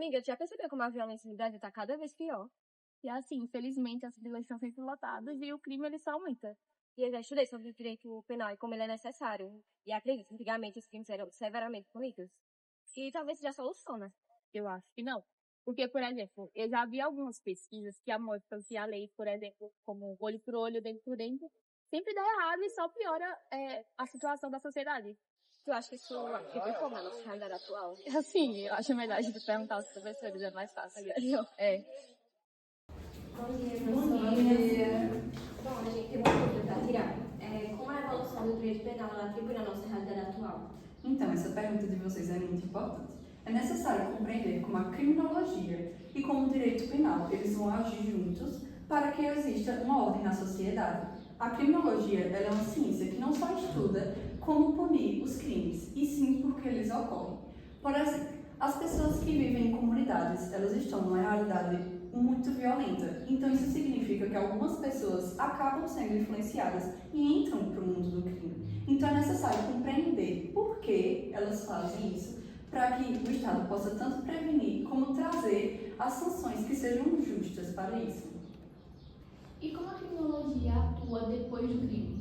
Amiga, tu já percebeu como a violência no Brasil tá cada vez pior? E assim, infelizmente, as prisões estão sempre lotadas e o crime ele só aumenta. E eu já estudei sobre o direito penal e como ele é necessário. E acredito que antigamente os crimes eram severamente punidos. E talvez seja a solução, né? Eu acho que não. Porque, por exemplo, eu já vi algumas pesquisas que mostram que a lei, por exemplo, como olho por olho, dente por dente, sempre dá errado e só piora a situação da sociedade. Tu acha que isso fica como na nossa realidade atual? Assim, eu acho melhor a gente perguntar aos professores, é mais fácil. É. Bom dia, professora. Bom, a gente tem uma dúvida para tirar. Como a evolução do direito penal ela atribui na nossa realidade atual? Então, essa pergunta de vocês é muito importante. É necessário compreender como a criminologia e como o direito penal eles vão agir juntos para que exista uma ordem na sociedade. A criminologia ela é uma ciência que não só estuda como punir os crimes, e sim porque eles ocorrem. Por exemplo, as pessoas que vivem em comunidades, elas estão numa realidade muito violenta. Então isso significa que algumas pessoas acabam sendo influenciadas e entram para o mundo do crime. Então é necessário compreender por que elas fazem isso, para que o Estado possa tanto prevenir como trazer as sanções que sejam justas para isso. E como a criminologia atua depois do crime?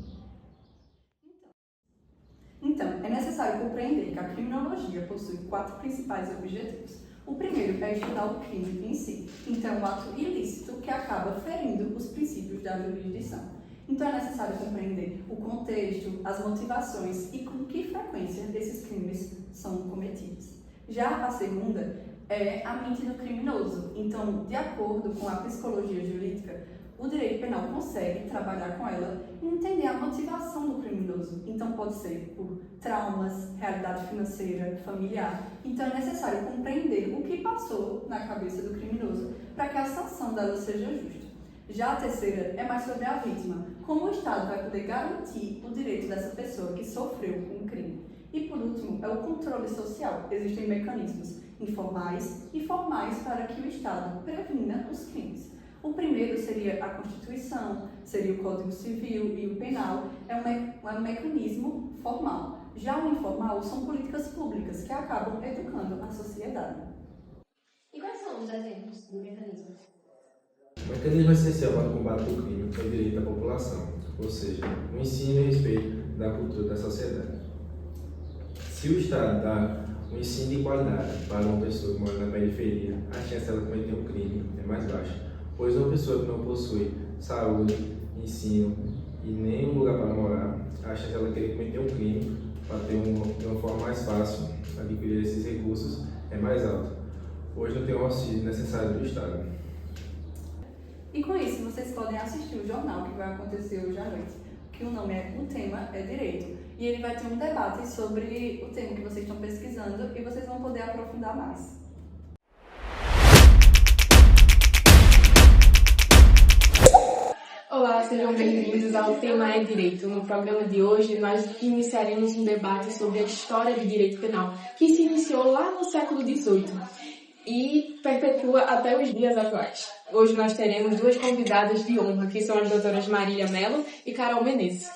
Então, é necessário compreender que a criminologia possui 4 principais objetivos. O primeiro é estudar o crime em si, então o ato ilícito que acaba ferindo os princípios da jurisdição. Então é necessário compreender o contexto, as motivações e com que frequência esses crimes são cometidos. Já a segunda é a mente do criminoso. Então, de acordo com a psicologia jurídica, o direito penal consegue trabalhar com ela e entender a motivação do criminoso. Então, pode ser por traumas, realidade financeira, familiar. Então, é necessário compreender o que passou na cabeça do criminoso para que a sanção dela seja justa. Já a terceira é mais sobre a vítima, como o Estado vai poder garantir o direito dessa pessoa que sofreu com o crime. E, por último, é o controle social. Existem mecanismos informais e formais para que o Estado previna os crimes. O primeiro seria a Constituição, seria o Código Civil e o Penal, é um mecanismo formal. Já o informal são políticas públicas que acabam educando a sociedade. E quais são os exemplos do mecanismo? O mecanismo essencial para o combate do crime é o direito da população, ou seja, o ensino e respeito da cultura da sociedade. Se o Estado dá um ensino de qualidade para uma pessoa que mora na periferia, a chance dela cometer um crime é mais baixa. Pois uma pessoa que não possui saúde, ensino e nem um lugar para morar, a chance dela querer cometer um crime para ter uma forma mais fácil de adquirir esses recursos é mais alta. Hoje não tem o auxílio necessário do Estado. E com isso, vocês podem assistir o jornal que vai acontecer hoje à noite, que o tema é Direito. E ele vai ter um debate sobre o tema que vocês estão pesquisando e vocês vão poder aprofundar mais. Olá, sejam bem-vindos ao Tema é Direito. No programa de hoje, nós iniciaremos um debate sobre a história do direito penal, que se iniciou lá no século XVIII e perpetua até os dias atuais. Hoje nós teremos 2 convidadas de honra, que são as doutoras Marília Mello e Carol Menezes.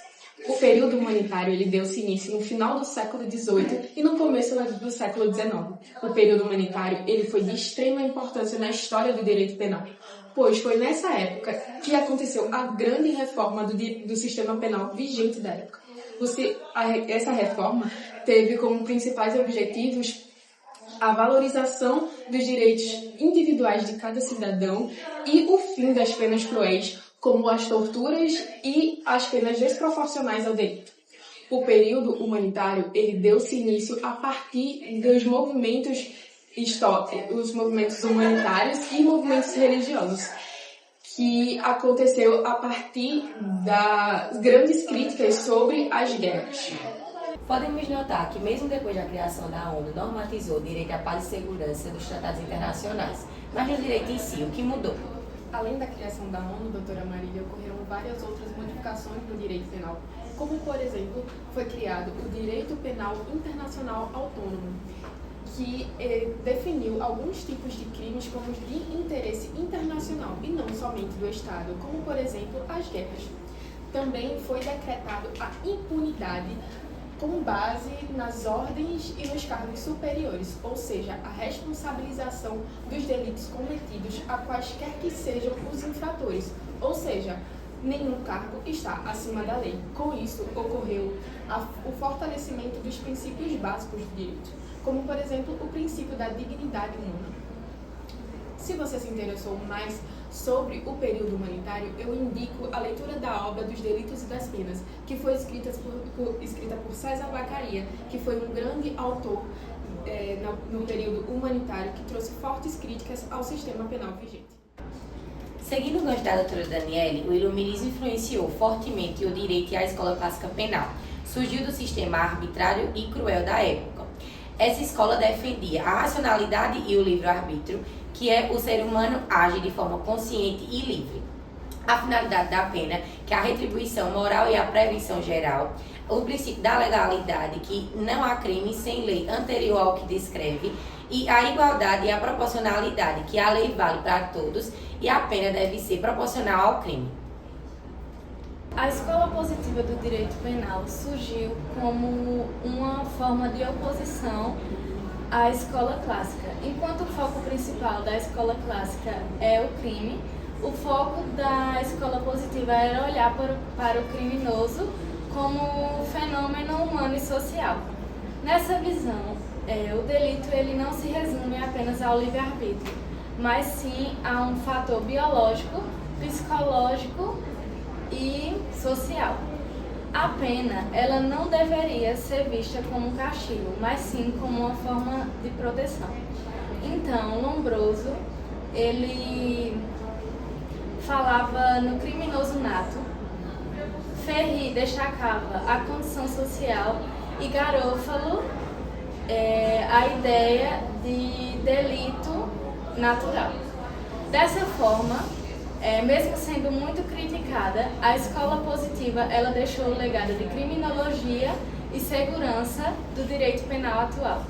O período humanitário ele deu-se início no final do século XVIII e no começo do século XIX. O período humanitário ele foi de extrema importância na história do direito penal, pois foi nessa época que aconteceu a grande reforma do sistema penal vigente da época. Essa reforma teve como principais objetivos a valorização dos direitos individuais de cada cidadão e o fim das penas cruéis, como as torturas e as penas desproporcionais ao delito. O período humanitário ele deu-se início a partir dos movimentos históricos, os movimentos humanitários e movimentos religiosos, que aconteceu a partir das grandes críticas sobre as guerras. Podemos notar que, mesmo depois da criação da ONU, normatizou o direito à paz e segurança dos tratados internacionais. Mas no direito em si, o que mudou? Além da criação da ONU, doutora Marília, ocorreram várias outras modificações no direito penal, como, por exemplo, foi criado o Direito Penal Internacional Autônomo, que definiu alguns tipos de crimes como de interesse internacional e não somente do Estado, como, por exemplo, as guerras. Também foi decretado a impunidade com base nas ordens e nos cargos superiores, ou seja, a responsabilização dos delitos cometidos a quaisquer que sejam os infratores, ou seja, nenhum cargo está acima da lei. Com isso, ocorreu o fortalecimento dos princípios básicos do direito, como, por exemplo, o princípio da dignidade humana. Se você se interessou mais sobre o período humanitário, eu indico a leitura da obra Dos Delitos e das Penas, que foi escrita por César Vacaria, que foi um grande autor no período humanitário, que trouxe fortes críticas ao sistema penal vigente. Seguindo o gancho da doutora Daniele, o iluminismo influenciou fortemente o direito e a escola clássica penal. Surgiu do sistema arbitrário e cruel da época. Essa escola defendia a racionalidade e o livre-arbítrio, que é o ser humano age de forma consciente e livre. A finalidade da pena, que é a retribuição moral e a prevenção geral, o princípio da legalidade, que não há crime sem lei anterior ao que descreve, e a igualdade e a proporcionalidade, que a lei vale para todos e a pena deve ser proporcional ao crime. A escola positiva do direito penal surgiu como uma forma de oposição à escola clássica. Enquanto o foco principal da escola clássica é o crime, o foco da escola positiva era olhar para o criminoso como um fenômeno humano e social. Nessa visão, o delito ele não se resume apenas ao livre-arbítrio, mas sim a um fator biológico, psicológico e social. A pena, ela não deveria ser vista como um castigo, mas sim como uma forma de proteção. Então, Lombroso, ele falava no criminoso nato, Ferri destacava a condição social e Garofalo a ideia de delito natural. Dessa forma, mesmo sendo muito criticada, a escola positiva ela deixou o legado de criminologia e segurança do direito penal atual.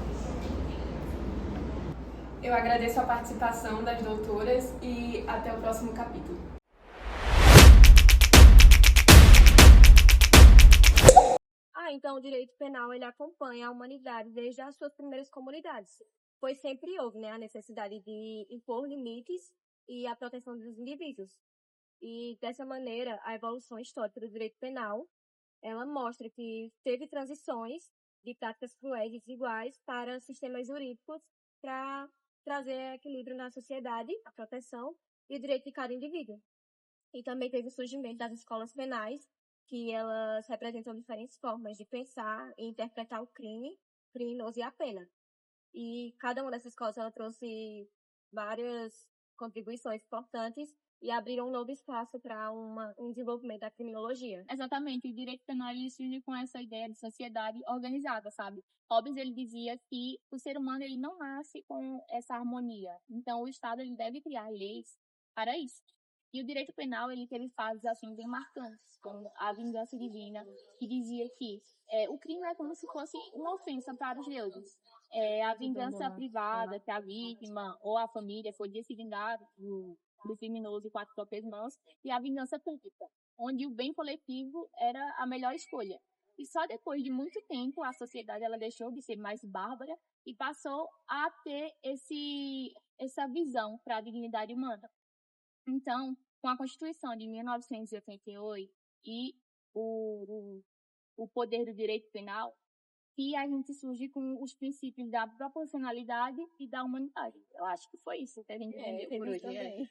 Eu agradeço a participação das doutoras e até o próximo capítulo. Então o direito penal ele acompanha a humanidade desde as suas primeiras comunidades, pois sempre houve, né, a necessidade de impor limites e a proteção dos indivíduos. E dessa maneira, a evolução histórica do direito penal, ela mostra que teve transições de práticas cruéis e desiguais para sistemas jurídicos para trazer equilíbrio na sociedade, a proteção e o direito de cada indivíduo. E também teve o surgimento das escolas penais, que elas representam diferentes formas de pensar e interpretar o crime, criminoso e a pena. E cada uma dessas escolas ela trouxe várias contribuições importantes e abriram um novo espaço para um desenvolvimento da criminologia. Exatamente, o direito penal ele surge com essa ideia de sociedade organizada, sabe? Hobbes ele dizia que o ser humano ele não nasce com essa harmonia, então o Estado ele deve criar leis para isso. E o direito penal ele teve fases assim bem marcantes, como a vingança divina, que dizia que o crime é como se fosse uma ofensa para os deuses. A vingança privada, que a vítima ou a família podia se vingar do criminoso com as próprias mãos, e a vingança pública, onde o bem coletivo era a melhor escolha. E só depois de muito tempo a sociedade ela deixou de ser mais bárbara e passou a ter essa visão para a dignidade humana. Então, com a Constituição de 1988 e o poder do direito penal, que a gente surge com os princípios da proporcionalidade e da humanidade. Eu acho que foi isso que a gente entendeu por hoje.